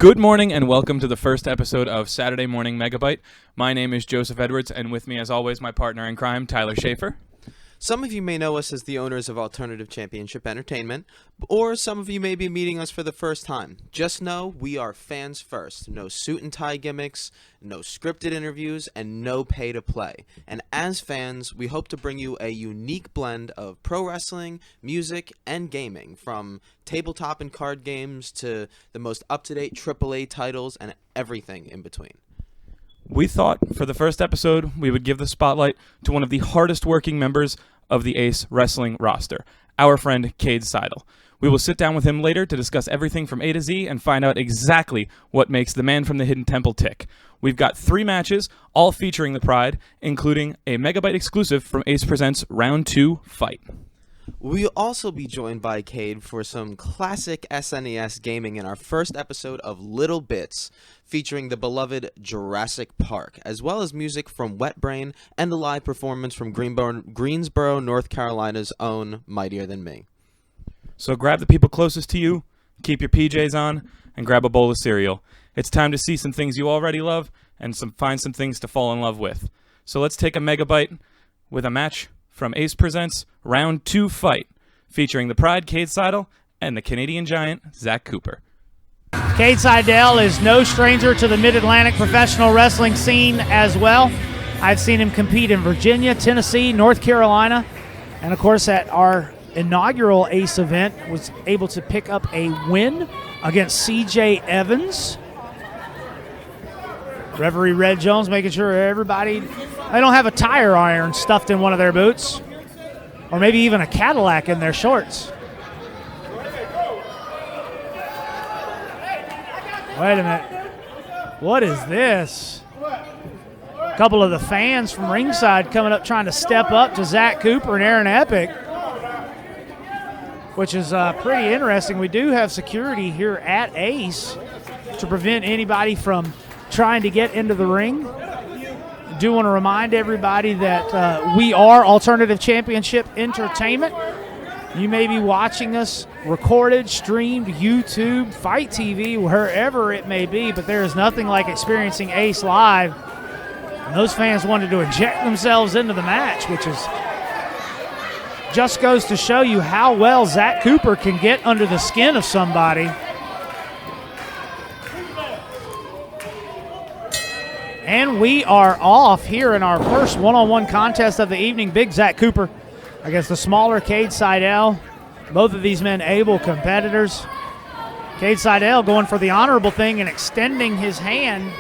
Good morning and welcome to the first episode of Saturday Morning Megabyte. My name is Joseph Edwards, and with me as always my partner in crime, Tyler Schaefer. Some of you may know us as the owners of Alternative Championship Entertainment, or some of you may be meeting us for the first time. Just know we are fans first. No suit and tie gimmicks, no scripted interviews, and no pay to play. And as fans, we hope to bring you a unique blend of pro wrestling, music, and gaming, from tabletop and card games to the most up-to-date AAA titles and everything in between. We thought for the first episode we would give the spotlight to one of the hardest working members of the Ace Wrestling roster, our friend Cade Sydal. We will sit down with him later to discuss everything from A to Z and find out exactly what makes the man from the Hidden Temple tick. We've got 3 matches, all featuring the Pride, including a Megabyte exclusive from Ace Presents Round 2 Fight. We'll also be joined by Cade for some classic SNES gaming in our first episode of Little Bits, featuring the beloved Jurassic Park, as well as music from Wet Brain and a live performance from Greensboro, North Carolina's own Mightier Than Me. So grab the people closest to you, keep your PJs on, and grab a bowl of cereal. It's time to see some things you already love and find some things to fall in love with. So let's take a Megabyte with a match from Ace Presents Round 2 Fight, featuring the Pride, Cade Sydal, and the Canadian Giant, Zach Cooper. Cade Sydal is no stranger to the Mid-Atlantic professional wrestling scene as well. I've seen him compete in Virginia, Tennessee, North Carolina, and of course at our inaugural Ace event was able to pick up a win against CJ Evans. Referee Red Jones making sure everybody, they don't have a tire iron stuffed in one of their boots, or maybe even a Cadillac in their shorts. Wait a minute. What is this? A couple of the fans from ringside coming up trying to step up to Zach Cooper and Aaron Epic, which is pretty interesting. We do have security here at Ace to prevent anybody from trying to get into the ring. I do want to remind everybody that we are Alternative Championship Entertainment. You may be watching us recorded, streamed, YouTube, Fight TV, wherever it may be, but there is nothing like experiencing Ace live. And those fans wanted to inject themselves into the match, which is just goes to show you how well Zach Cooper can get under the skin of somebody. And we are off here in our first one-on-one contest of the evening. Big Zach Cooper against the smaller Cade Sydal. Both of these men able competitors. Cade Sydal going for the honorable thing and extending his hand.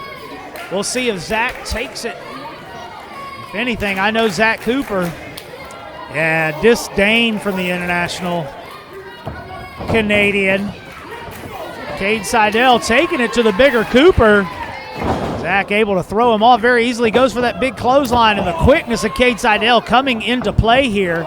We'll see if Zach takes it. If anything, I know Zach Cooper, disdain from the international Canadian. Cade Sydal taking it to the bigger Cooper. Zach able to throw him off very easily. Goes for that big clothesline, and the quickness of Cade Sydal coming into play here.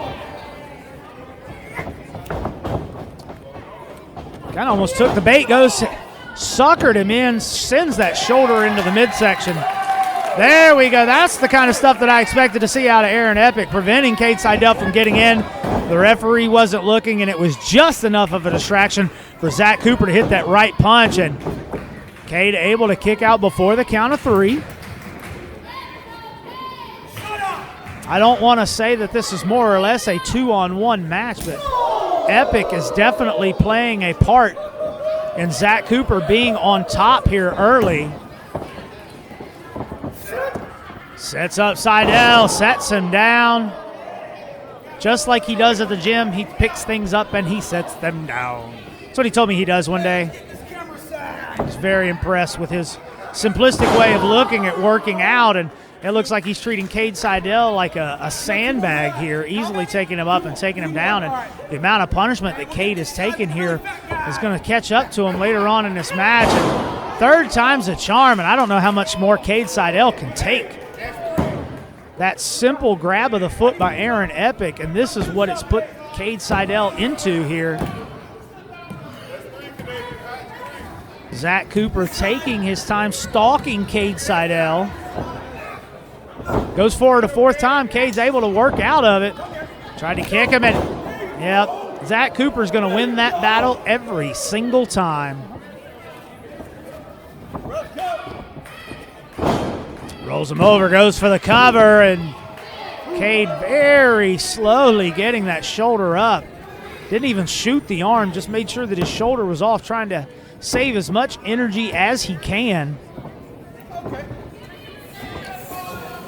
Kind of almost took the bait, suckered him in, sends that shoulder into the midsection. There we go. That's the kind of stuff that I expected to see out of Aaron Epic, preventing Cade Sydal from getting in. The referee wasn't looking, and it was just enough of a distraction for Zach Cooper to hit that right punch, and Cade able to kick out before the count of 3. I don't want to say that this is more or less a 2-on-1 match, but Epic is definitely playing a part in Zach Cooper being on top here early. Sets up Sydal, sets him down. Just like he does at the gym, he picks things up and he sets them down. That's what he told me he does one day. I was very impressed with his simplistic way of looking at working out, and it looks like he's treating Cade Sydal like a sandbag here, easily taking him up and taking him down, and the amount of punishment that Cade has taken here is going to catch up to him later on in this match. And third time's a charm, and I don't know how much more Cade Sydal can take. That simple grab of the foot by Aaron Epic, and this is what it's put Cade Sydal into here. Zach Cooper taking his time, stalking Cade Sydal. Goes forward a 4th time. Cade's able to work out of it. Tried to kick him, and Zach Cooper's going to win that battle every single time. Rolls him over, goes for the cover, and Cade very slowly getting that shoulder up. Didn't even shoot the arm, just made sure that his shoulder was off, trying to save as much energy as he can.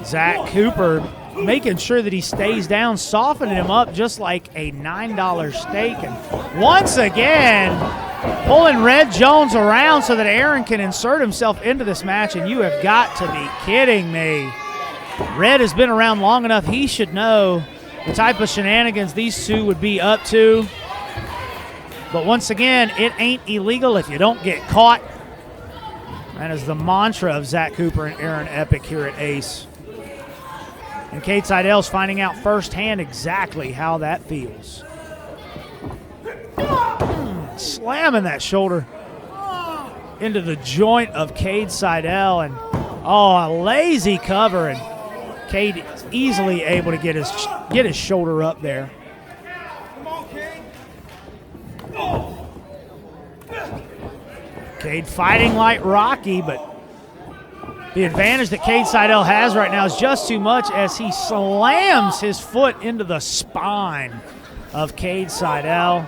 Zach Cooper making sure that he stays down, softening him up just like a $9 steak. And once again, pulling Red Jones around so that Aaron can insert himself into this match, and you have got to be kidding me. Red has been around long enough. He should know the type of shenanigans these two would be up to. But once again, it ain't illegal if you don't get caught. That is the mantra of Zach Cooper and Aaron Epic here at Ace. And Cade Sydal's finding out firsthand exactly how that feels. Slamming that shoulder into the joint of Cade Sydal, and a lazy cover, and Cade is easily able to get his shoulder up there. Cade fighting like Rocky, but the advantage that Cade Sydal has right now is just too much as he slams his foot into the spine of Cade Sydal.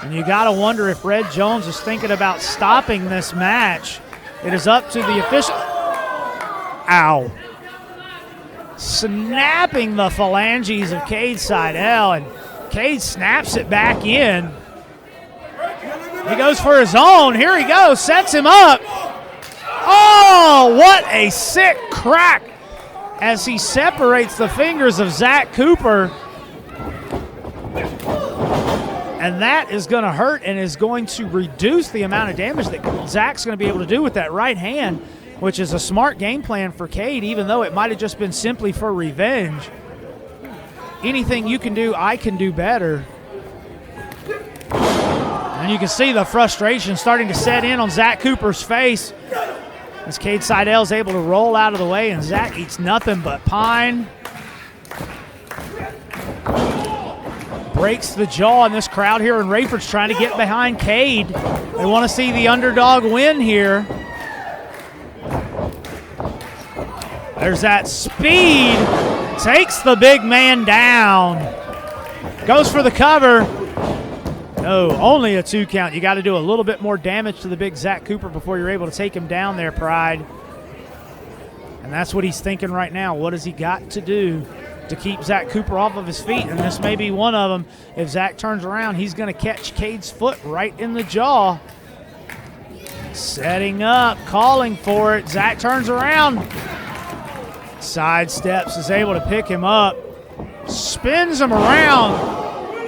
And you got to wonder if Red Jones is thinking about stopping this match. It is up to the official. Ow. Snapping the phalanges of Cade Sydal, and Cade snaps it back in. He goes for his own. Here he goes. Sets him up. Oh, what a sick crack as he separates the fingers of Zach Cooper. And that is going to hurt and is going to reduce the amount of damage that Zach's going to be able to do with that right hand, which is a smart game plan for Cade, even though it might have just been simply for revenge. Anything you can do, I can do better. And you can see the frustration starting to set in on Zach Cooper's face as Cade Sydal is able to roll out of the way, and Zach eats nothing but pine. Breaks the jaw in this crowd here, and Rayford's trying to get behind Cade. They want to see the underdog win here. There's that speed. Takes the big man down. Goes for the cover. No, only a 2 count. You got to do a little bit more damage to the big Zach Cooper before you're able to take him down there, Pride. And that's what he's thinking right now. What has he got to do to keep Zach Cooper off of his feet? And this may be one of them. If Zach turns around, he's going to catch Cade's foot right in the jaw. Setting up, calling for it. Zach turns around. Sidesteps, is able to pick him up. Spins him around.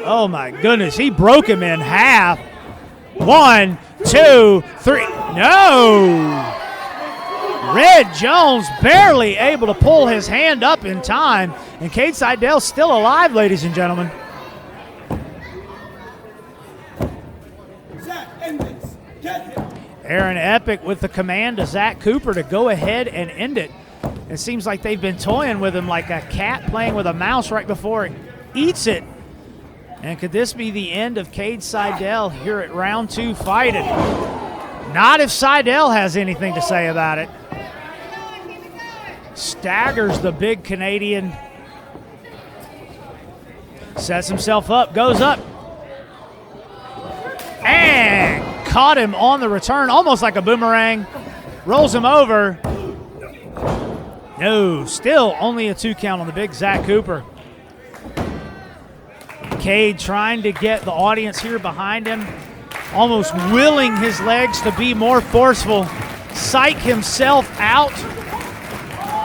Oh, my goodness. He broke him in half. 1, 2, 3. No! Red Jones barely able to pull his hand up in time. And Cade Sydal's still alive, ladies and gentlemen. Aaron Epic with the command to Zach Cooper to go ahead and end it. It seems like they've been toying with him like a cat playing with a mouse right before it eats it. And could this be the end of Cade Sydal here at round 2 fighting? Not if Sydal has anything to say about it. Staggers the big Canadian. Sets himself up, goes up. And caught him on the return, almost like a boomerang. Rolls him over. No, still only a 2 count on the big Zach Cooper. Cade trying to get the audience here behind him, almost willing his legs to be more forceful. Psych himself out.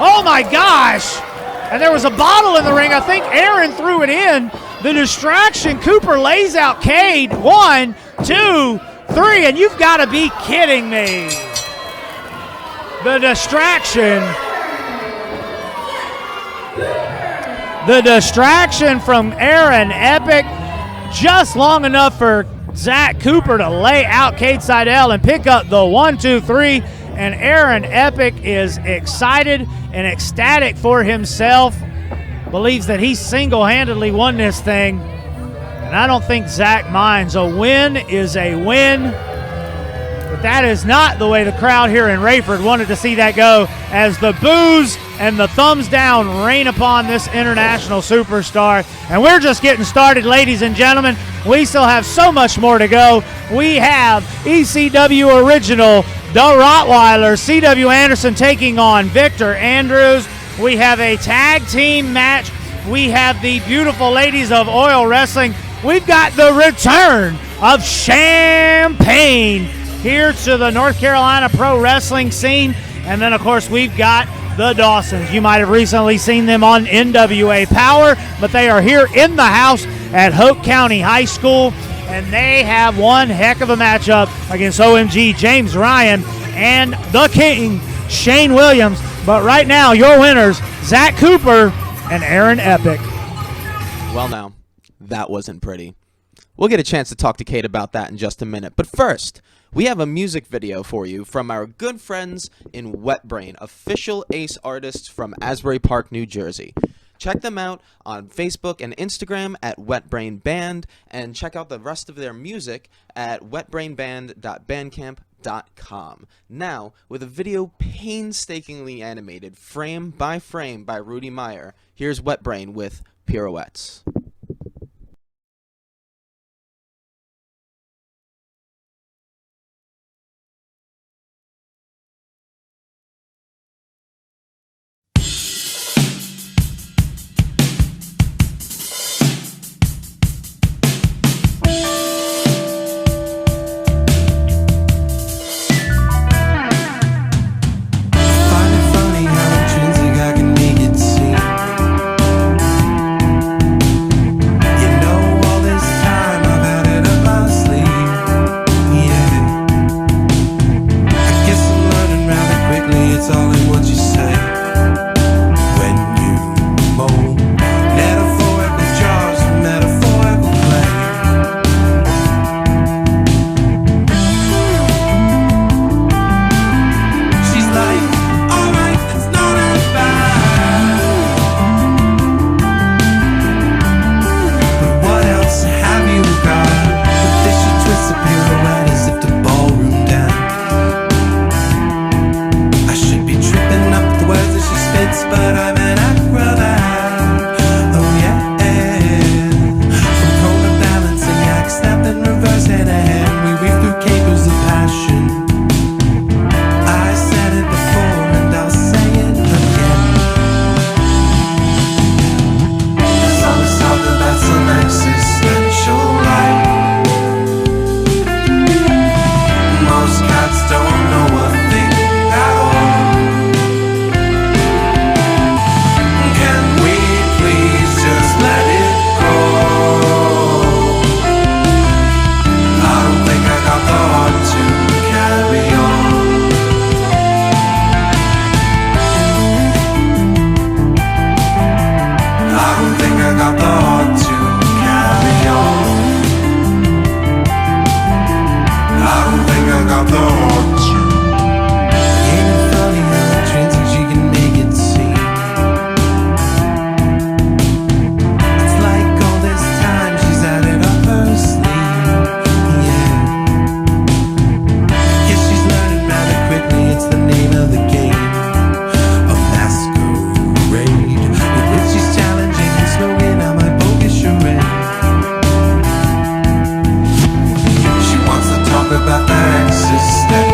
Oh my gosh! And there was a bottle in the ring. I think Aaron threw it in. The distraction. Cooper lays out Cade. 1, 2, 3, and you've got to be kidding me. The distraction. The distraction from Aaron Epic, just long enough for Zach Cooper to lay out Cade Sydal and pick up the 1, 2, 3. And Aaron Epic is excited and ecstatic for himself. Believes that he single-handedly won this thing. And I don't think Zach minds. A win is a win. But that is not the way the crowd here in Rayford wanted to see that go, as the boos and the thumbs down rain upon this international superstar. And we're just getting started, ladies and gentlemen. We still have so much more to go. We have ECW Original, the Rottweiler, C.W. Anderson taking on Victor Andrews. We have a tag team match. We have the beautiful ladies of Oil Wrestling. We've got the return of Champagne here to the North Carolina pro wrestling scene. And then, of course, we've got the Dawsons. You might have recently seen them on NWA Power, but they are here in the house at Hope County High School, and they have one heck of a matchup against OMG James Ryan and the King, Shane Williams. But right now, your winners, Zach Cooper and Aaron Epic. Well, now, that wasn't pretty. We'll get a chance to talk to Cade about that in just a minute. But first, we have a music video for you from our good friends in Wetbrain, official Ace artists from Asbury Park, New Jersey. Check them out on Facebook and Instagram at Wetbrain Band, and check out the rest of their music at wetbrainband.bandcamp.com. Now, with a video painstakingly animated frame by frame by Rudy Meyer, here's Wetbrain with Pirouettes. about the exes.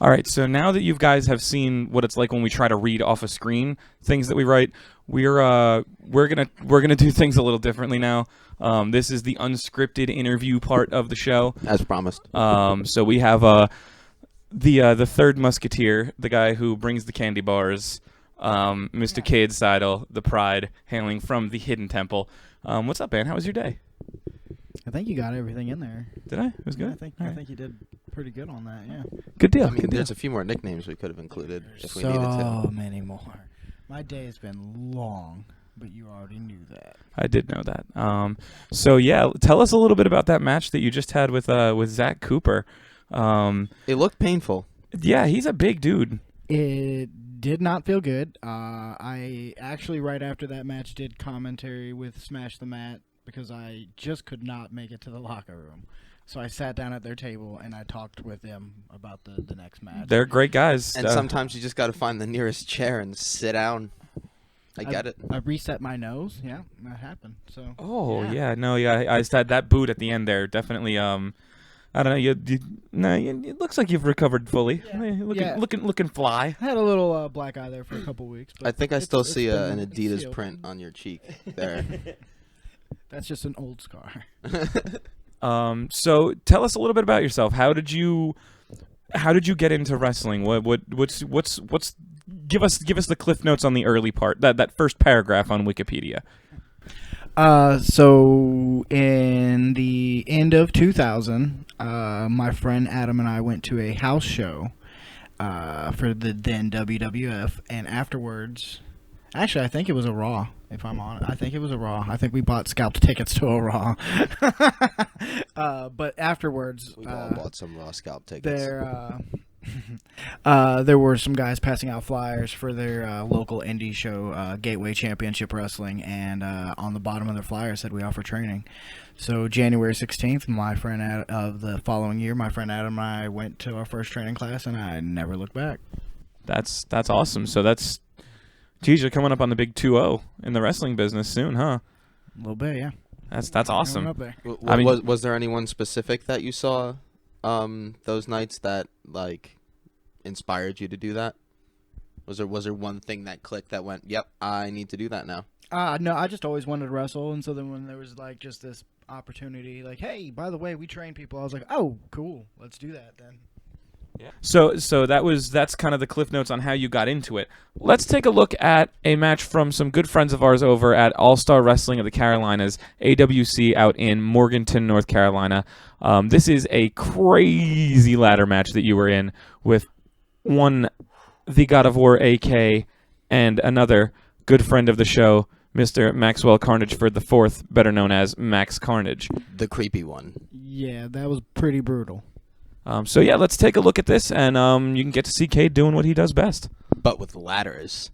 All right, so now that you guys have seen what it's like when we try to read off a screen things that we write, we're gonna do things a little differently now. This is the unscripted interview part of the show, As promised. so we have the third musketeer, the guy who brings the candy bars, Mr. Cade Sydal, the Pride, hailing from the Hidden Temple. What's up, man? How was your day? I think you got everything in there. Did I? It was good. I think you did pretty good on that. Yeah. Good deal. I mean, good deal. there's a few more nicknames we could have included if we so needed to. many more. My day has been long, but you already knew that. I did know that. So yeah, tell us a little bit about that match that you just had with Zach Cooper. It looked painful. Yeah, he's a big dude. It did not feel good. I actually, right after that match, did commentary with Smash the Mat because I just could not make it to the locker room. So I sat down at their table and I talked with them about the next match. They're great guys. And sometimes you just got to find the nearest chair and sit down. I get it. I reset my nose. Yeah, that happened. So. Oh yeah, I said that boot at the end there definitely. I don't know. It looks like you've recovered fully. Yeah. Looking fly. I had a little black eye there for a couple weeks. But I think I still see been an Adidas sealed. print on your cheek there. That's just an old scar. So tell us a little bit about yourself. How did you get into wrestling? What's give us the cliff notes on the early part. That first paragraph on Wikipedia. So in the end of 2000, my friend Adam and I went to a house show for the then WWF, and afterwards, actually, I think it was a Raw. If I'm honest, I think it was a Raw. I think we bought scalped tickets to a Raw. But afterwards, We've all bought some Raw scalp tickets. there were some guys passing out flyers for their local indie show, Gateway Championship Wrestling, and on the bottom of their flyer said we offer training. So January 16th, of the following year, my friend Adam and I went to our first training class, and I never looked back. That's awesome. So geez, you're coming up on the big 2-0 in the wrestling business soon, huh? A little bit, yeah. That's awesome. Up there. I mean- was there anyone specific that you saw those nights that like inspired you to do that? Was there one thing that clicked that went, "Yep, I need to do that now"? No, I just always wanted to wrestle, and so then when there was like just this opportunity, like, hey, by the way, we train people, I was like, oh, cool, let's do that then. Yeah. So that's kind of the cliff notes on how you got into it. Let's take a look at a match from some good friends of ours over at All Star Wrestling of the Carolinas, AWC, out in Morganton, North Carolina. This is a crazy ladder match that you were in with the God of War AK and another good friend of the show, Mr. Maxwell Carnageford IV, better known as Max Carnage. The creepy one. Yeah, that was pretty brutal. So yeah, let's take a look at this, and you can get to see Cade doing what he does best. But with ladders.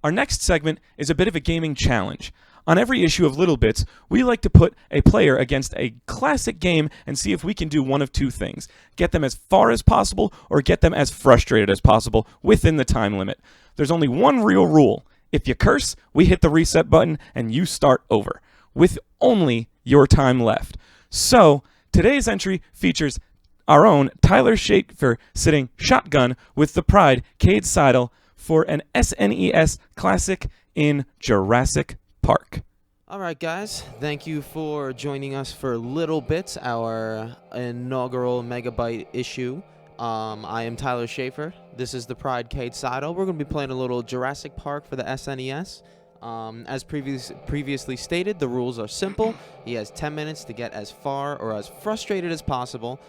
Our next segment is a bit of a gaming challenge. On every issue of Little Bits, we like to put a player against a classic game and see if we can do one of two things. Get them as far as possible or get them as frustrated as possible within the time limit. There's only one real rule. If you curse, we hit the reset button and you start over, with only your time left. So, today's entry features our own Tyler Schaefer sitting shotgun with the pride Cade Sydal for an SNES classic in Jurassic Park. All right, guys. Thank you for joining us for Little Bits, our inaugural Megabyte issue. I am Tyler Schaefer. This is the Pride Cade Sydal. We're going to be playing a little Jurassic Park for the SNES. As previously stated, the rules are simple. He has 10 minutes to get as far or as frustrated as possible.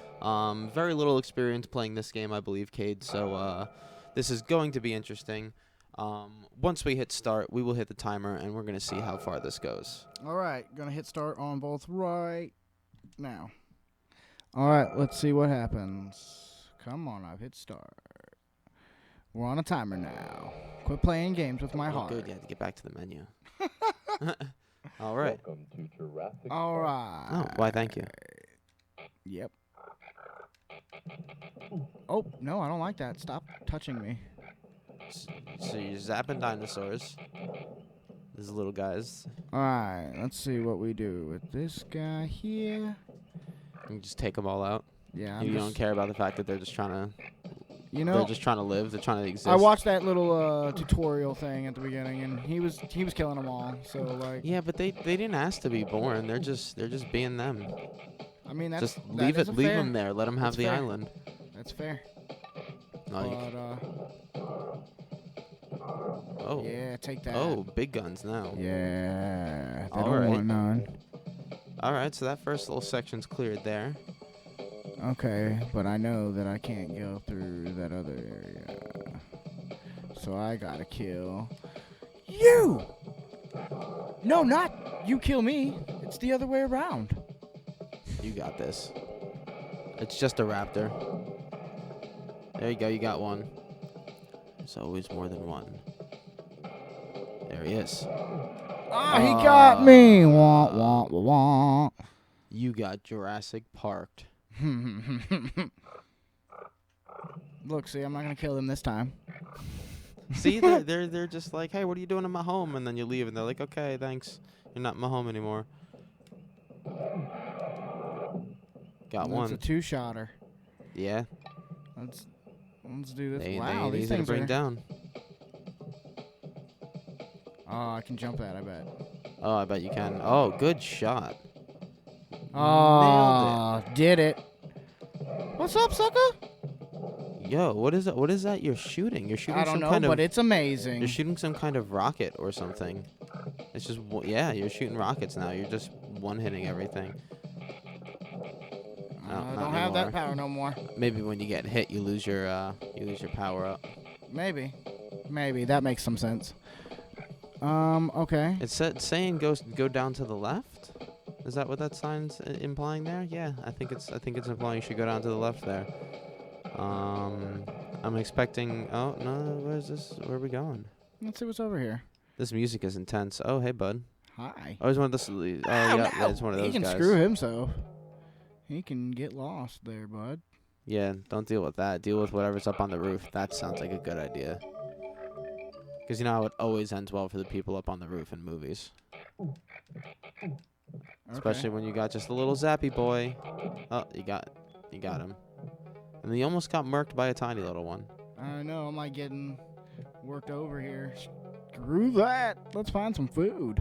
Very little experience playing this game, I believe, Cade, so this is going to be interesting. Once we hit start, we will hit the timer, and we're going to see how far this goes. All right, gonna hit start on both right now. All right, let's see what happens. Come on, I've hit start. We're on a timer now. Quit playing games with my heart. Good, you had to get back to the menu. All right. Welcome to Jurassic All right. Oh, why, thank you. Yep. Oh, no, I don't like that. Stop touching me. So you're zapping dinosaurs. These little guys. All right, let's see what we do with this guy here. You just take them all out. Yeah, You don't care about the fact that they're just trying to. You They're know, just trying to live. They're trying to exist. I watched that little tutorial thing at the beginning, and he was killing them all. So like, Yeah, but they didn't ask to be born. They're just being them. I mean, that's Just leave them there. Let them have That's the fair. island. That's fair. No, you But oh. yeah, take that. Oh, big guns now. Yeah, they All don't right. want none. All right, so that first little section's cleared there. Okay, but I know that I can't go through that other area. So I gotta kill you! No, not you kill me. It's the other way around. You got this. It's just a raptor. There you go, you got one. There's always more than one. There he is. Ah, he got me! Wah, wah, wah, wah. You got Jurassic Parked. Look, see, I'm not gonna kill them this time. See, they're just like, hey, what are you doing in my home? And then you leave, and they're like, okay, thanks. You're not in my home anymore. Got That's one. a two-shotter. Yeah. Let's do this. They Wow, ain't these easy to things bring are. down. Oh, I can jump that. I bet. Oh, I bet you can. Oh, good shot. Oh, did it. What's up, sucker? Yo, what is that? What is that you're shooting? You're shooting I don't some know, kind but of. it's amazing. You're shooting some kind of rocket or something. It's just yeah, you're shooting rockets now. You're just one-hitting everything. No, I not don't have that anymore. power no more. Maybe when you get hit, you lose your power up. Maybe that makes some sense. Okay. It's saying go down to the left. Is that what that sign's implying there? Yeah, I think it's implying you should go down to the left there. I'm expecting. Oh no, where's this? Where are we going? Let's see what's over here. This music is intense. Oh hey bud. Hi. Oh, he's one of this. Oh yeah, it's one of those He can guys. screw himself. He can get lost there, bud. Yeah, don't deal with that. Deal with whatever's up on the roof. That sounds like a good idea. Because you know how it always ends well for the people up on the roof in movies. Especially when you got just a little zappy boy. Oh, you got him. And he almost got murked by a tiny little one. I know. I'm like getting worked over here. Screw that. Let's find some food.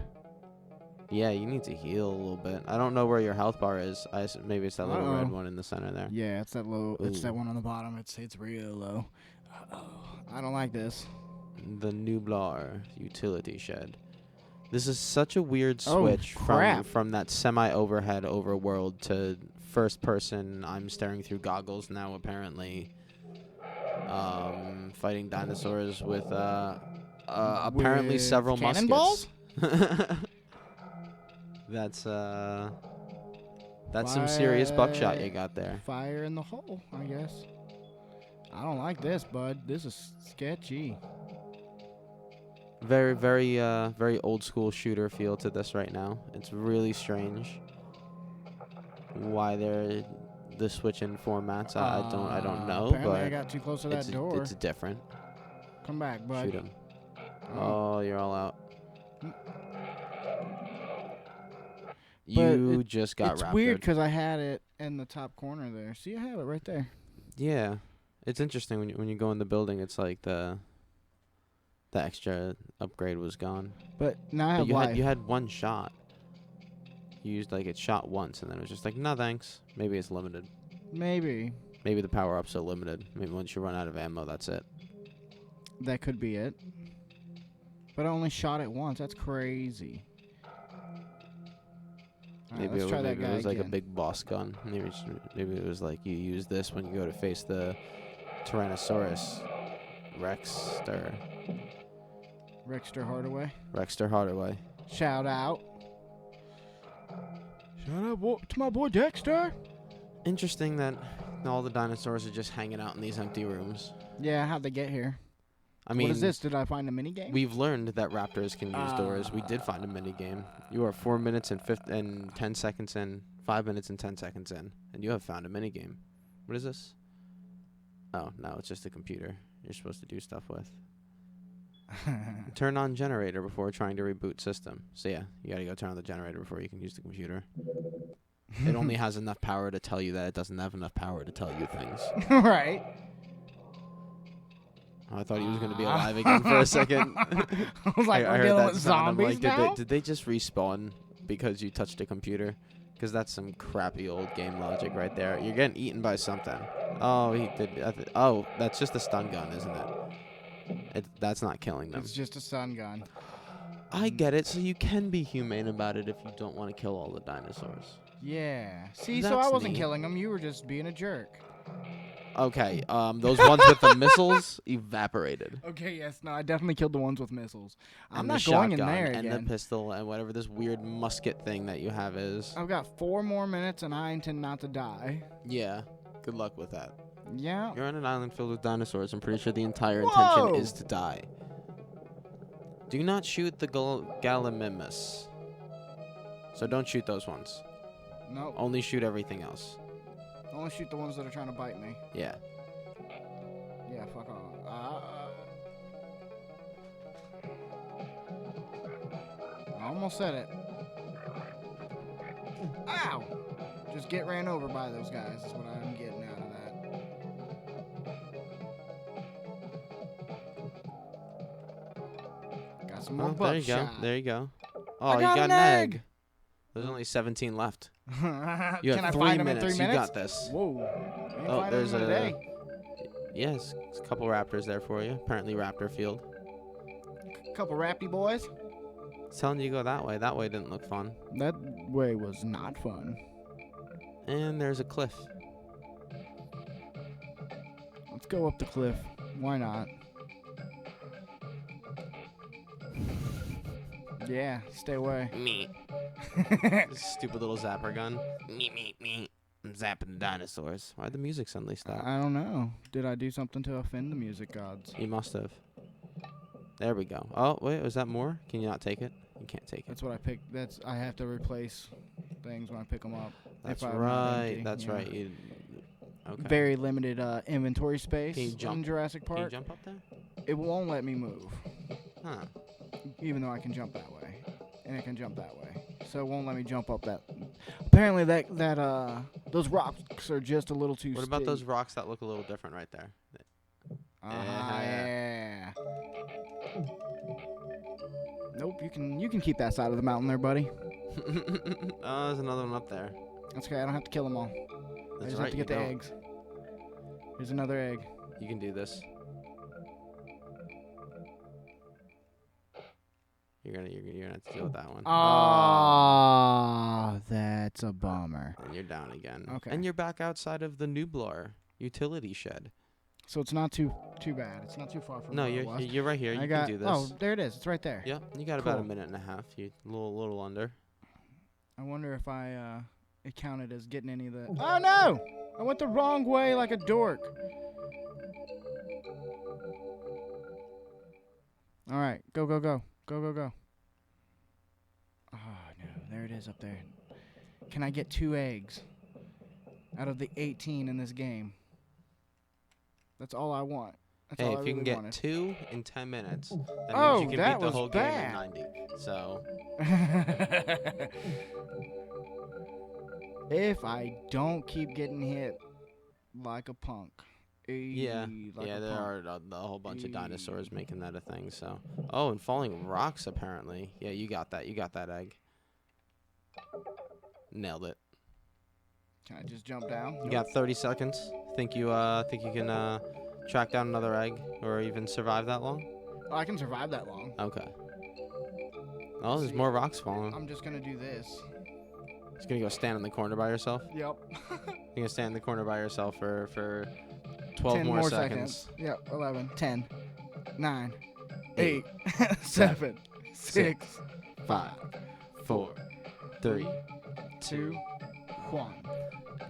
Yeah, you need to heal a little bit. I don't know where your health bar is. Maybe it's that little red one in the center there. Yeah, it's that low. It's Ooh. that one on the bottom. It's real low. I don't like this. The Nublar utility shed. This is such a weird Oh, switch crap. from that semi-overhead overworld to first person. I'm staring through goggles now, apparently. Fighting dinosaurs with apparently With several cannonballs? muskets. That's some serious buckshot you got there. Fire in the hole, I guess. I don't like this, bud. This is sketchy. Very old school shooter feel to this right now. It's really strange. Why they're the switch in formats, I don't know, Apparently but I got too close to that door. it's different. Come back, bud. Shoot him. Oh, you're all out. You just got It's raptored. weird because I had it in the top corner there. See, I have it right there. Yeah, it's interesting when you go in the building. It's like the extra upgrade was gone. But now I have But life. you had one shot. You used like it shot once, and then it was just like, no thanks. Maybe it's limited. Maybe. Maybe the power ups are limited. Maybe once you run out of ammo, that's it. That could be it. But I only shot it once. That's crazy. All right, let's try that guy it was like a again. big boss gun. Maybe it was like you use this when you go to face the Tyrannosaurus Rexter. Rexter Hardaway. Shout Shout out to my boy Dexter. Interesting that all the dinosaurs are just hanging out in these empty rooms. Yeah, how'd they get here? I mean, what is this? Did I find a mini game? We've learned that raptors can use doors. We did find a mini game. You are 4 minutes and 10 seconds in, 5 minutes and 10 seconds in, and you have found a mini game. What is this? Oh, no, it's just a computer you're supposed to do stuff with. Turn on generator before trying to reboot system. So yeah, you gotta go turn on the generator before you can use the computer. It only has enough power to tell you that it doesn't have enough power to tell you things. Right. Oh, I thought he was going to be alive again for a second. I was like, I we're heard dealing that with sound. I'm zombies like, now? did they just respawn because you touched a computer? Because that's some crappy old game logic right there. You're getting eaten by something. Oh, he did. Oh, that's just a stun gun, isn't it? That's not killing them. It's just a stun gun. I get it. So you can be humane about it if you don't want to kill all the dinosaurs. Yeah. See, so That's I wasn't neat. killing them. You were just being a jerk. Okay, those ones with the missiles evaporated. Okay, yes. No, I definitely killed the ones with missiles. I'm And not the going in shotgun there and again. the pistol and whatever this weird musket thing that you have is. I've got 4 more minutes, and I intend not to die. Yeah, good luck with that. Yeah. You're on an island filled with dinosaurs. I'm pretty sure the entire Whoa! intention is to die. Do not shoot the Gallimimus. So don't shoot those ones. Nope. Only shoot everything else. Only shoot the ones that are trying to bite me. Yeah. Yeah, fuck off. I almost said it. Ow! Just get ran over by those guys is what I'm getting out of that. Got some more There you go. buckshot. There you go. Oh, I you got got an an egg. egg. There's only 17 left. You Can have I 3 find them minutes. in 3 You minutes? got this. Whoa. I ain't Oh, finding there's them in a. day. Yes, a couple raptors there for you. Apparently, Raptor Field. Couple rappy boys. It's telling you to go that way. That way didn't look fun. That way was not fun. And there's a cliff. Let's go up the cliff. Why not? Yeah, stay away. Me. Stupid little zapper gun. Me. I'm zapping the dinosaurs. Why'd the music suddenly stop? I don't know. Did I do something to offend the music gods? You must have. There we go. Oh, wait, was that more? Can you not take it? You can't take it. That's what I picked. I have to replace things when I pick them up. That's if I'm not right. empty, That's yeah. right. Okay. Very limited inventory space Can you in jump? Jurassic Can you Park. jump up there? It won't let me move, Huh. even though I can jump that way, and it can jump that way. So it won't let me jump up that. Apparently, those rocks are just a little too. What about steep. those rocks that look a little different right there? Yeah. Nope, you can keep that side of the mountain there, buddy. Oh, there's another one up there. That's okay. I don't have to kill them all. I That's just right. have to get the you don't. eggs. Here's another egg. You can do this. You're gonna have to deal with that one. Ah, that's a bummer. And you're down again. Okay. And you're back outside of the Nublar utility shed. So it's not too bad. It's not too far from. No, where I was. you're right here. You I can do this. Oh, there it is. It's right there. Yeah, you got about a Cool. minute and a half. You little under. I wonder if it counted as getting any of the. Oh no! I went the wrong way like a dork. All right, go, go, go. Go, go, go. Oh, no. There it is up there. Can I get 2 eggs out of the 18 in this game? That's all I want. That's Hey, all I if you can really get wanted. 2 in 10 minutes, that Oh, means you can that beat the was whole bad. game in 90. So, If I don't keep getting hit like a punk. yeah. Like Yeah, a there punk. are a whole bunch of dinosaurs making that a thing, so. Oh, and falling rocks, apparently. Yeah, you got that. You got that egg. Nailed it. Can I just jump down? You got 30 seconds. Think you can track down another egg or even survive that long? Oh, I can survive that long. Okay. Oh, there's See, more rocks falling. I'm just gonna do this. Just gonna go stand in the corner by yourself. Yep. You're gonna stand in the corner by yourself for 12 10 more seconds. Yep. 11, 10, 9, 8, 8, 7, 6, 5, 4, 3. 2, 1.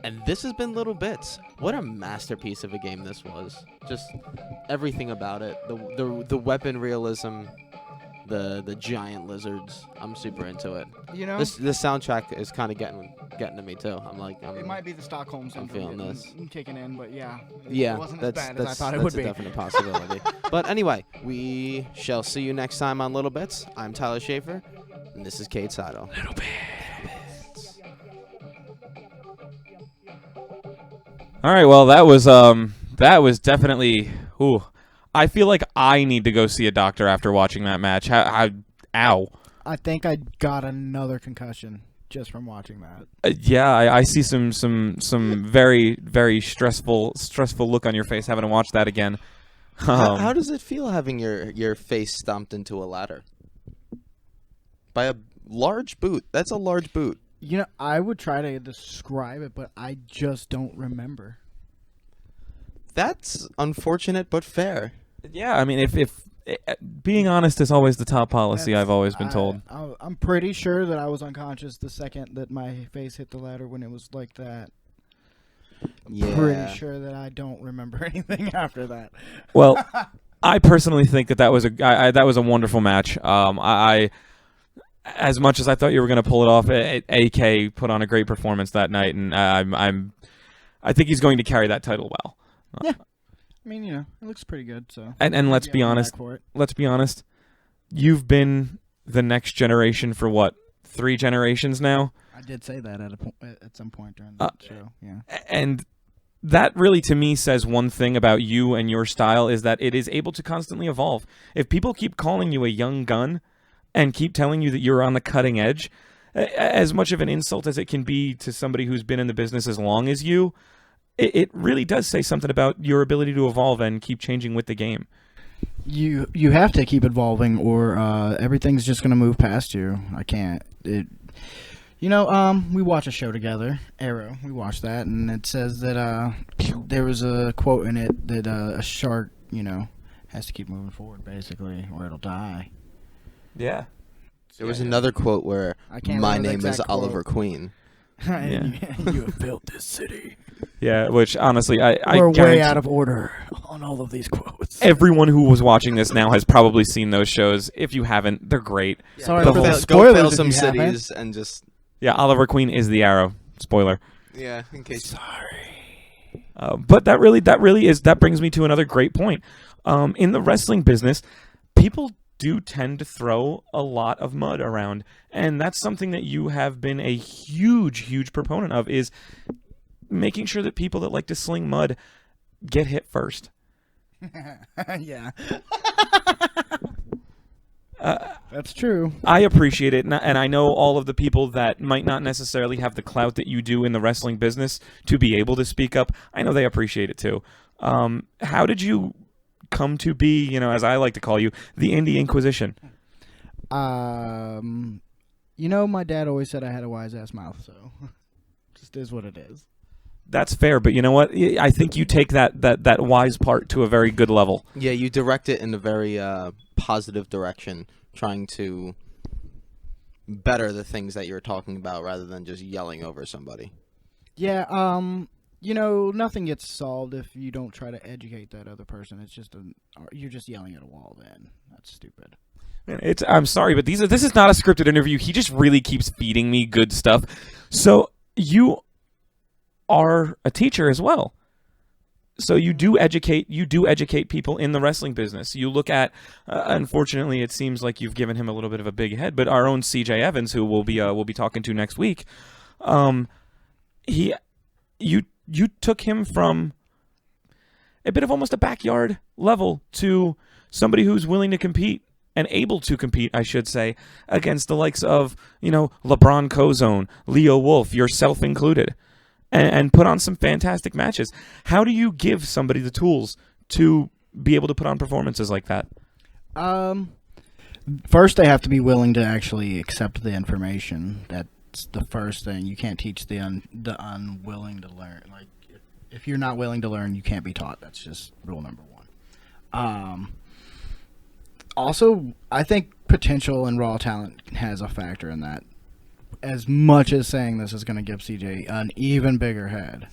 And this has been Little Bits. What a masterpiece of a game this was. Just everything about it. The weapon realism, the giant lizards. I'm super into it. You know, This soundtrack is kind of getting to me too. it might be the Stockholm syndrome feeling this. kicking in, but yeah. Yeah, It wasn't as that's bad as I thought it that's would a be. definite possibility. But anyway, we shall see you next time on Little Bits. I'm Tyler Schaefer, and this is Cade Sydal. Little Bits. All right, well, that was definitely. Ooh, I feel like I need to go see a doctor after watching that match. Ow. I think I got another concussion just from watching that. Yeah, I see some very very stressful look on your face having to watch that again. How does it feel having your face stomped into a ladder by a large boot? That's a large boot. You know, I would try to describe it, but I just don't remember. That's unfortunate but fair. Yeah, I mean, if being honest is always the top policy, That's- I've always been told. I'm pretty sure that I was unconscious the second that my face hit the ladder when it was like that. Yeah. Pretty sure that I don't remember anything after that. Well, I personally think that was a wonderful match. I as much as I thought you were going to pull it off, AK put on a great performance that night, and I think he's going to carry that title well. Yeah. I mean, you know, it looks pretty good. So. And let's be honest. Let's be honest. You've been the next generation for what, 3 generations now? I did say that at some point during the show. Yeah. And that really, to me, says one thing about you and your style is that it is able to constantly evolve. If people keep calling you a young gun and keep telling you that you're on the cutting edge, as much of an insult as it can be to somebody who's been in the business as long as you, it really does say something about your ability to evolve and keep changing with the game. You have to keep evolving, or everything's just gonna move past you. I can't. We watch a show together, Arrow. We watched that, and it says that there was a quote in it that a shark, has to keep moving forward, basically, or it'll die. Yeah. There was another quote where I can't my remember the name is exact Oliver quote. Queen. And you have built this city. Yeah, which honestly, I We're way guarantee out of order on all of these quotes. everyone who was watching this now has probably seen those shows. If you haven't, they're great. Sorry The for whole- the Go spoilers fail if some you haven't. cities and just Yeah, Oliver Queen is the Arrow. Spoiler. yeah. In case But that brings me to another great point. In the wrestling business, people do tend to throw a lot of mud around, and that's something that you have been a huge proponent of, is making sure that people that like to sling mud get hit first. Yeah. That's true. I appreciate it, and I know all of the people that might not necessarily have the clout that you do in the wrestling business to be able to speak up. I know they appreciate it too. How did you come to be, as I like to call you, the Indie Inquisition? My dad always said I had a wise ass mouth, so just is what it is. That's fair, but you know what? I think you take that wise part to a very good level. yeah, you direct it in a very positive direction, trying to better the things that you're talking about rather than just yelling over somebody. Yeah, nothing gets solved if you don't try to educate that other person. It's just you're just yelling at a wall. Then that's stupid. I'm sorry, but this is not a scripted interview. He just really keeps feeding me good stuff. So you are a teacher as well. So you do educate people in the wrestling business. You look at, unfortunately, it seems like you've given him a little bit of a big head. But our own CJ Evans, who we'll be talking to next week, you took him from a bit of almost a backyard level to somebody who's willing to compete and able to compete, I should say, against the likes of LeBron Cozone, Leo Wolf, yourself included. And put on some fantastic matches. How do you give somebody the tools to be able to put on performances like that? First, they have to be willing to actually accept the information. That's the first thing. You can't teach the unwilling to learn. Like, if you're not willing to learn, you can't be taught. That's just rule number one. Also, I think potential and raw talent has a factor in that. As much as saying this is going to give CJ an even bigger head.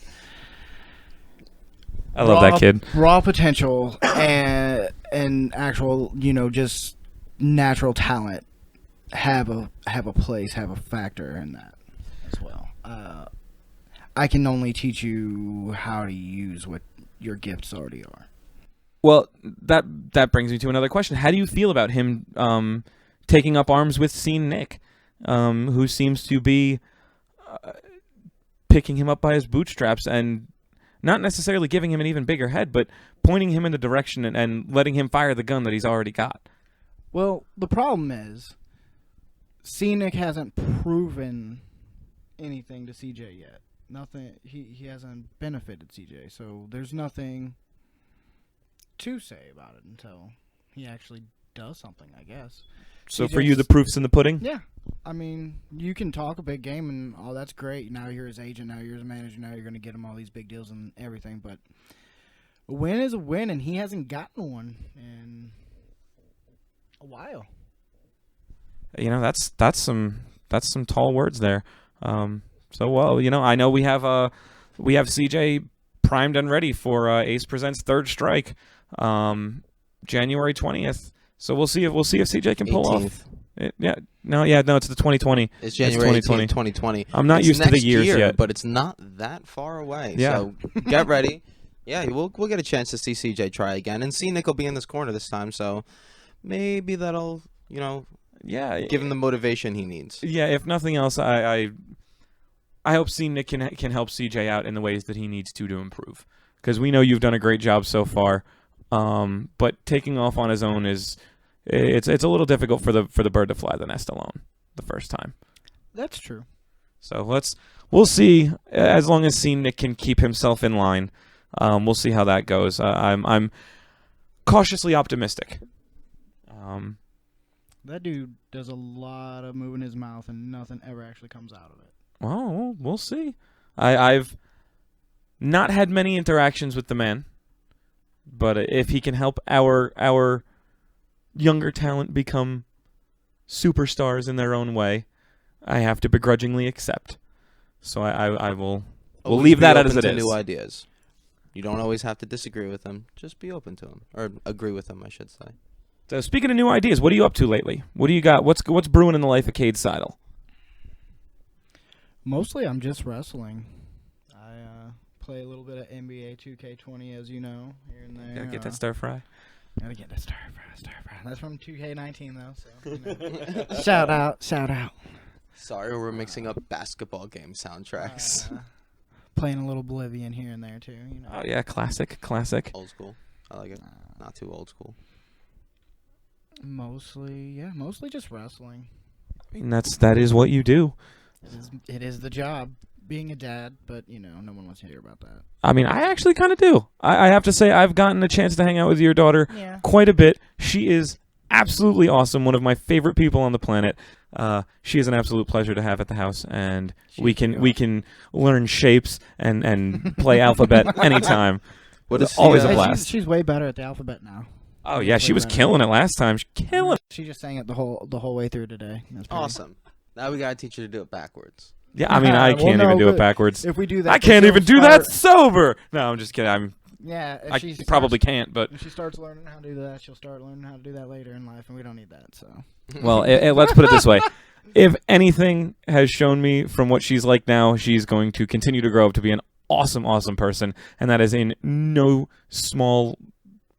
I love that kid. Raw potential and actual, just natural talent have a place, have a factor in that as well. I can only teach you how to use what your gifts already are. Well, that brings me to another question. How do you feel about him taking up arms with Scene Nick? Who seems to be picking him up by his bootstraps and not necessarily giving him an even bigger head, but pointing him in the direction and letting him fire the gun that he's already got. Well, the problem is, Scenic hasn't proven anything to CJ yet. Nothing. He hasn't benefited CJ, so there's nothing to say about it until he actually does something, I guess. So for you, the proof's in the pudding? Yeah. I mean, you can talk a big game and that's great. Now you're his agent, now you're his manager, now you're going to get him all these big deals and everything. But a win is a win, and he hasn't gotten one in a while. That's some tall words there. I know we have CJ primed and ready for Ace Presents Third Strike, January 20th. So we'll see if CJ can pull 18th. off. It's the 2020. It's January 2020. 2020. I'm not used to the years yet, but it's not that far away. Yeah. So get ready. Yeah, we'll get a chance to see CJ try again, and see Nick will be in this corner this time. So maybe that'll give him the motivation he needs. Yeah, if nothing else, I hope Nick can help CJ out in the ways that he needs to improve, because we know you've done a great job so far. But taking off on his own it's a little difficult for the bird to fly the nest alone the first time. That's true. So we'll see. As long as Nick can keep himself in line, we'll see how that goes. I'm cautiously optimistic. That dude does a lot of moving his mouth, and nothing ever actually comes out of it. Well, we'll see. I've not had many interactions with the man, but if he can help our younger talent become superstars in their own way, I have to begrudgingly accept. So we'll leave that as it is. New ideas. You don't always have to disagree with them. Just be open to them, or agree with them, I should say. So speaking of new ideas, what are you up to lately? What do you got? What's brewing in the life of Cade Sydal? Mostly, I'm just wrestling. I play a little bit of NBA 2K20, as you know, here and there. Gotta get that stir fry. Gotta get that stir fry. That's from 2K19 though. So shout out. Sorry, we're mixing up basketball game soundtracks. Playing a little Oblivion here and there too. Oh yeah, classic. Old school. I like it. Not too old school. Mostly just wrestling. I mean, that is what you do. It is the job, being a dad, but no one wants to hear about that. I mean, I actually kind of do. I have to say, I've gotten a chance to hang out with your daughter quite a bit. She is absolutely awesome, one of my favorite people on the planet. She is an absolute pleasure to have at the house, and we can learn shapes and play alphabet anytime. It's always a blast. She's way better at the alphabet now. Oh yeah, she was killing it last time. She just sang it the whole way through today. That's awesome. Now we gotta teach her to do it backwards. Yeah, I mean, I Well, can't no, even do it but backwards. If we do that, I can't she'll even do that start- sober. No, I'm just kidding. Yeah, if I she probably starts, can't, but If she starts learning how to do that, she'll start learning how to do that later in life, and we don't need that. So. well, let's put it this way. If anything has shown me from what she's like now, she's going to continue to grow up to be an awesome, awesome person, and that is in no small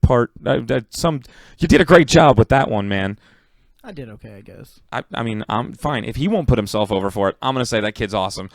part. You did a great job with that one, man. I did okay, I guess. I mean, I'm fine. If he won't put himself over for it, I'm going to say that kid's awesome.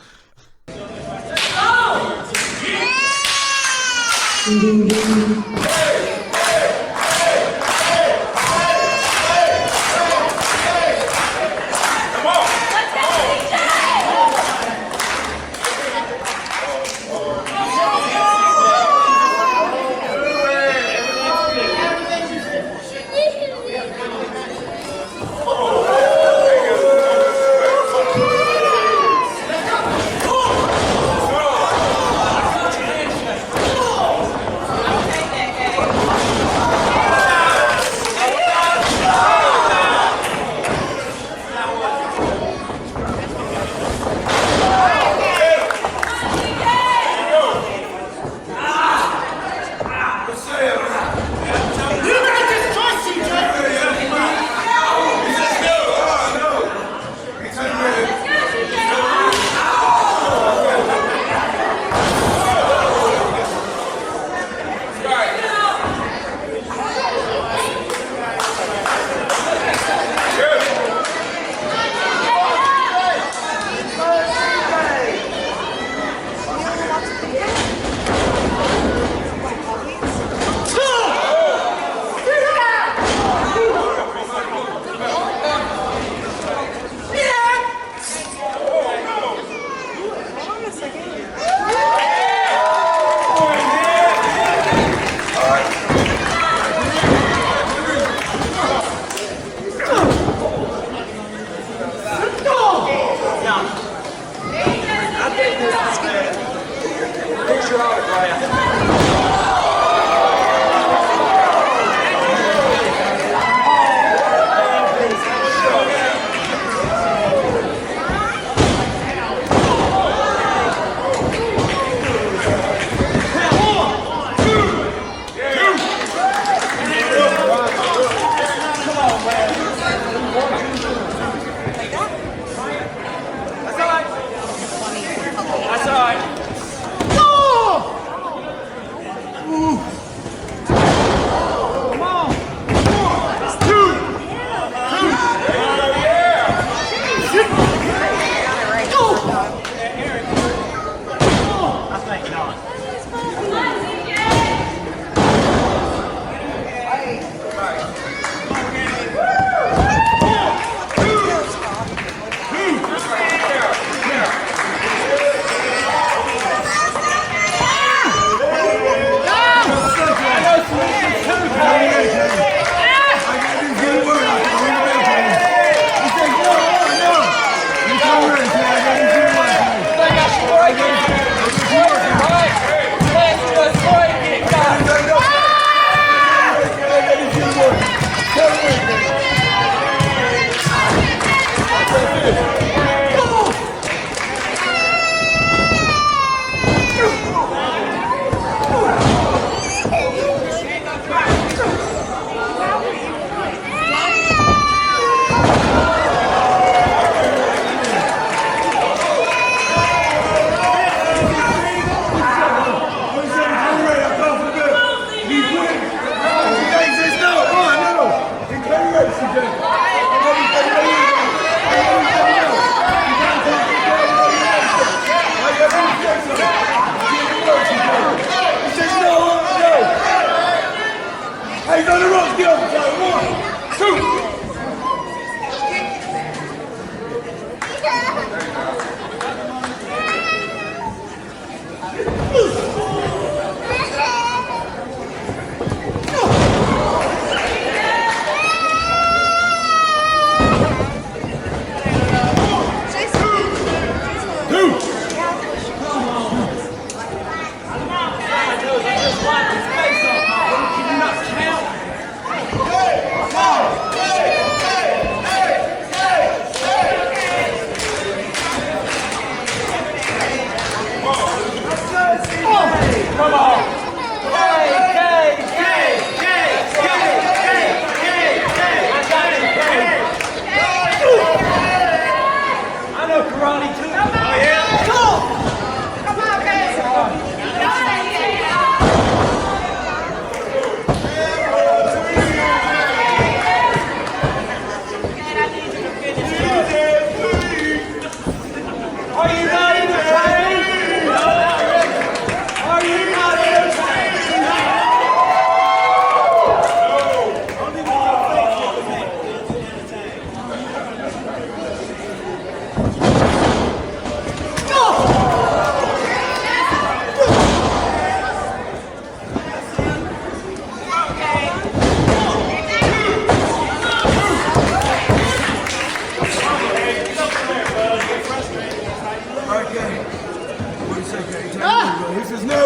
He says no.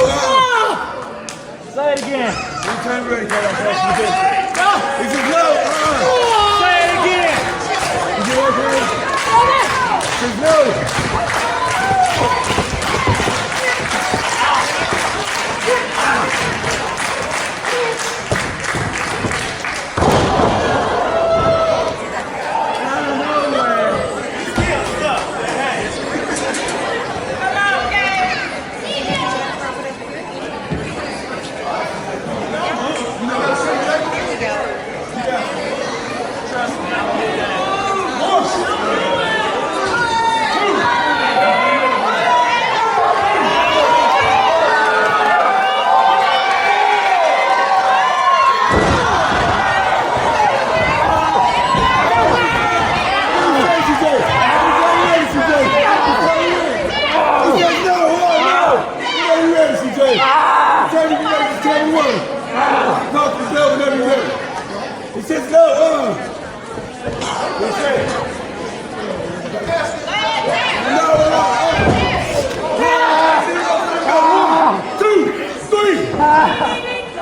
Say it again. Anytime ready, Cade. He says no. Say it again. Did you work here? He says no. He says no, He says no, 1, 2, 3.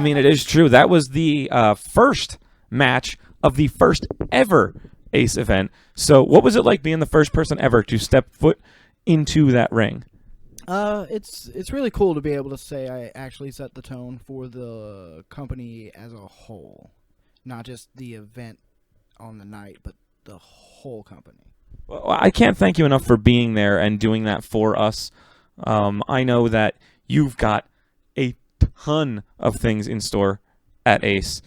mean, it is true. That was the first match of the first ever Ace event. So what was it like being the first person ever to step foot into that ring? It's really cool to be able to say I actually set the tone for the company as a whole, not just the event on the night, but the whole company. Well, I can't thank you enough for being there and doing that for us. I know that you've got a ton of things in store at Ace.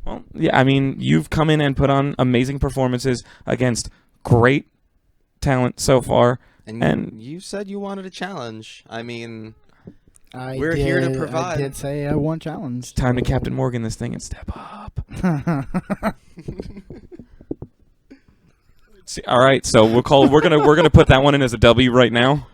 Well, yeah, I mean, you've come in and put on amazing performances against great talent so far. And you said you wanted a challenge. I mean, We're here to provide. I did say I want challenge. It's time to Captain Morgan this thing and step up. See, all right, so we're gonna put that one in as a W right now.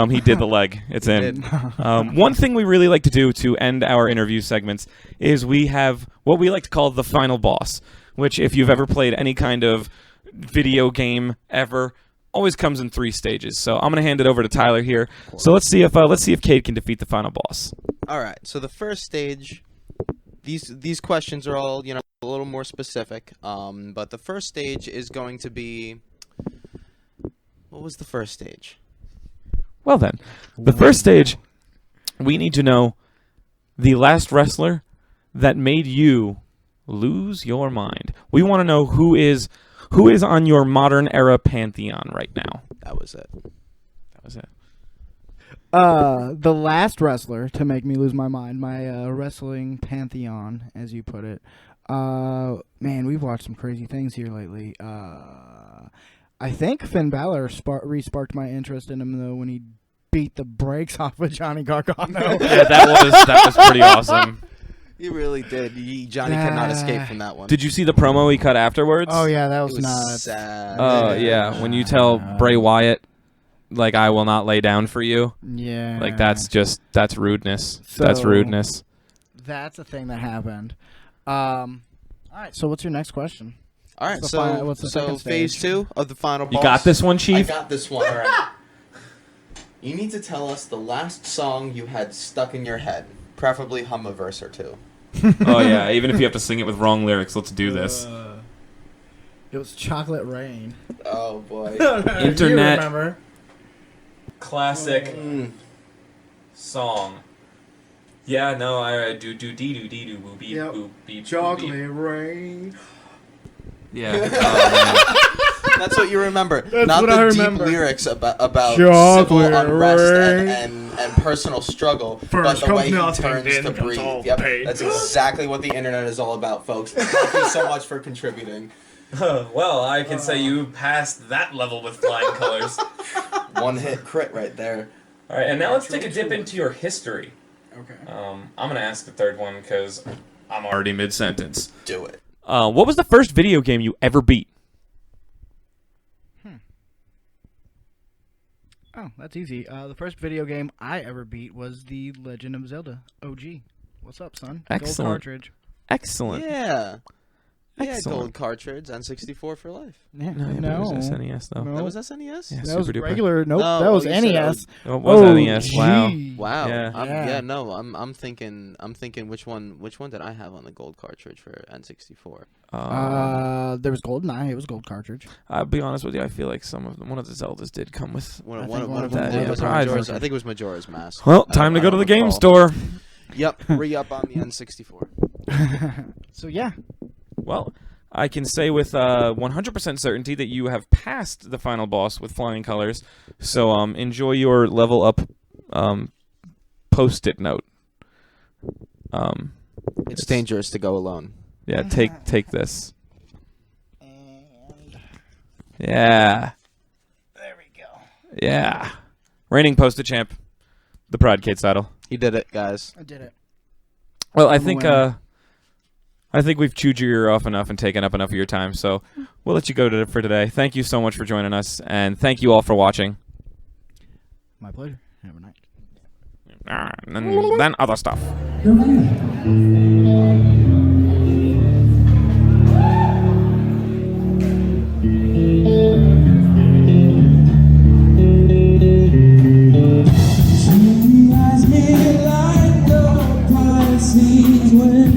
He did the leg. It's in. One thing we really like to do to end our interview segments is we have what we like to call the final boss, which if you've ever played any kind of video game ever, always comes in 3 stages. So I'm gonna hand it over to Tyler here. So let's see if Cade can defeat the final boss. All right. So the first stage, these questions are all a little more specific. But the first stage is going to be. What was the first stage? Well then, the first stage, we need to know the last wrestler that made you lose your mind. We want to know who is on your modern era pantheon right now. That was it. The last wrestler to make me lose my mind, my wrestling pantheon, as you put it. Man, we've watched some crazy things here lately. I think Finn Balor re-sparked my interest in him though when he beat the brakes off of Johnny Gargano. Yeah, that was pretty awesome. He really did. Johnny could not escape from that one. Did you see the promo he cut afterwards? Oh yeah, that was, It was nuts. sad. Oh yeah, when you tell Bray Wyatt, like, I will not lay down for you. Yeah. Like, that's rudeness. So- That's rudeness. That's a thing that happened. All right, so what's your next question? All right, What's the second phase stage? 2 of the final boss. You got this one, I Chief? got this one. All right. You need to tell us the last song you had stuck in your head, preferably hum a verse or two. Oh yeah, even if you have to sing it with wrong lyrics, let's do this. It was Chocolate Rain. Oh boy. Internet. You remember? Classic song. Yeah, no, I do dee doo dee doo boo beep Yep. boop beep. Chocolate boop, Rain. beep. Yeah. Oh, That's what you remember. That's Not what the I deep remember. lyrics about Chocolate civil unrest rain. and personal struggle, First but the way he comes nothing, turns then to comes breathe. all Yep, pain. that's exactly what the internet is all about, folks. Thank you so much for contributing. man. Well, I can say you passed that level with flying colors. One hit crit right there. All right, and now let's take a dip into your history. Okay. I'm gonna ask the third one because I'm already mid-sentence. Do it. What was the first video game you ever beat? Oh, that's easy. The first video game I ever beat was The Legend of Zelda OG. What's up, son? Excellent. Gold cartridge. Excellent. Yeah. Yeah, Excellent. gold cartridge, N64 for life. Yeah, No, no. it was SNES though. No. That was SNES? Yeah, That was super duper. regular. Nope, Oh, that was you said NES. Oh, it was NES. Wow. gee. Wow. Yeah. No, I'm thinking which one did I have on the gold cartridge for N64? There was GoldenEye. It was gold cartridge. I'll be honest with you. I feel like one of the Zeldas did come with. One I of think them one of them did. did. Was Pride Majora's, was- I think it was Majora's Mask. Well, I time to don't- go I to the don't game recall. store. Yep, re-up on the N64. So yeah. Well, I can say with 100% certainty that you have passed the final boss with flying colors. So enjoy your level up post-it note. It's dangerous to go alone. Yeah, take this. Yeah. There we go. Yeah. Reigning post-it champ, the Pride Cade Sydal. He did it, guys. I did it. Well, I I'm a think winner. I think we've chewed your ear off enough and taken up enough of your time, so we'll let you go for today. Thank you so much for joining us, and thank you all for watching. My pleasure. Have a night. And then other stuff. She has me like the Pisces when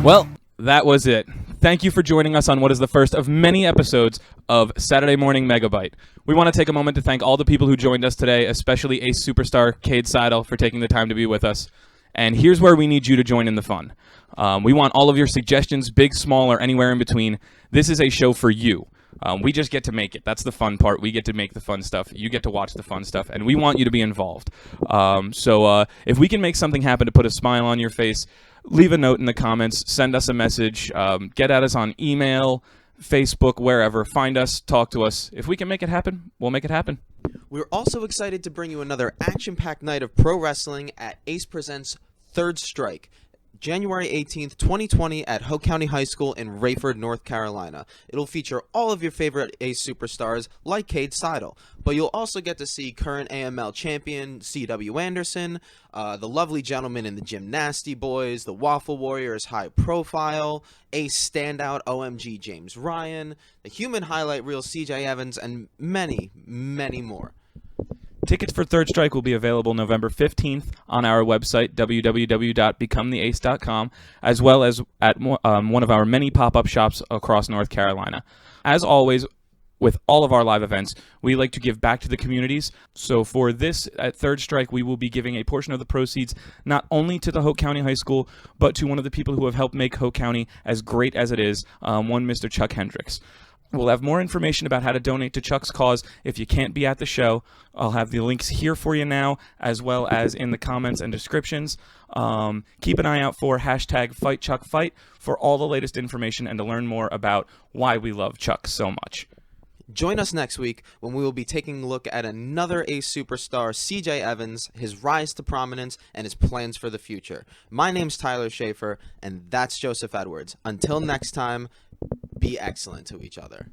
Well, that was it. Thank you for joining us on what is the first of many episodes of Saturday Morning Megabyte. We want to take a moment to thank all the people who joined us today, especially Ace superstar Cade Sydal for taking the time to be with us. And here's where we need you to join in the fun. We want all of your suggestions, big, small, or anywhere in between. This is a show for you. We just get to make it. That's the fun part. We get to make the fun stuff. You get to watch the fun stuff, and we want you to be involved. So if we can make something happen to put a smile on your face, leave a note in the comments, send us a message, get at us on email, Facebook, wherever. Find us, talk to us. If we can make it happen, we'll make it happen. We're also excited to bring you another action-packed night of pro wrestling at Ace Presents Third Strike, January 18th, 2020 at Hoke County High School in Rayford, North Carolina. It'll feature all of your favorite Ace superstars like Cade Sydal, but you'll also get to see current AML champion C.W. Anderson, the lovely gentleman in the Gym Nasty Boys, the Waffle Warriors High Profile, Ace standout OMG James Ryan, the Human Highlight Reel CJ Evans, and many, many more. Tickets for Third Strike will be available November 15th on our website, www.becometheace.com, as well as at one of our many pop-up shops across North Carolina. As always, with all of our live events, we like to give back to the communities. So for this, at Third Strike, we will be giving a portion of the proceeds not only to the Hoke County High School, but to one of the people who have helped make Hoke County as great as it is, one Mr. Chuck Hendricks. We'll have more information about how to donate to Chuck's cause if you can't be at the show. I'll have the links here for you now, as well as in the comments and descriptions. Keep an eye out for hashtag FightChuckFight for all the latest information and to learn more about why we love Chuck so much. Join us next week when we will be taking a look at another Ace superstar, CJ Evans, his rise to prominence, and his plans for the future. My name's Tyler Schaefer, and that's Joseph Edwards. Until next time, be excellent to each other.